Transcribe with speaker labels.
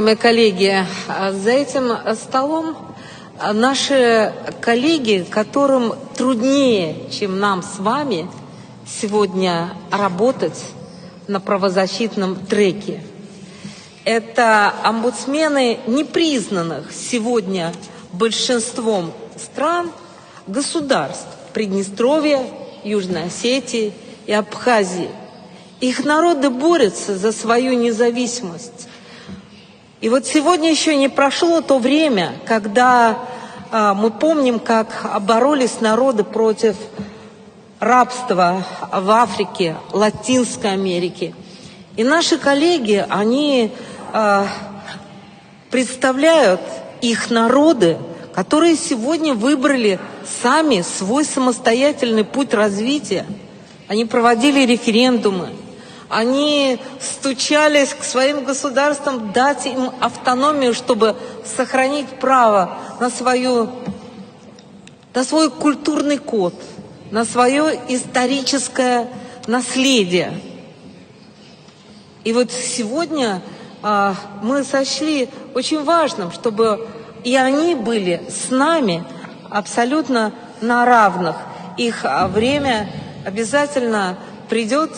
Speaker 1: Мои коллеги, за этим столом наши коллеги, которым труднее, чем нам с вами, сегодня работать на правозащитном треке. Это омбудсмены непризнанных сегодня большинством стран, государств Приднестровья, Южной Осетии и Абхазии. Их народы борются за свою независимость. И вот сегодня еще не прошло то время, когда мы помним, как боролись народы против рабства в Африке, Латинской Америке. И наши коллеги, они представляют их народы, которые сегодня выбрали сами свой самостоятельный путь развития. Они проводили референдумы. Они стучались к своим государствам дать им автономию, чтобы сохранить право на свой культурный код, на свое историческое наследие. И вот сегодня мы сочли очень важным, чтобы и они были с нами абсолютно на равных. Их время обязательно придет.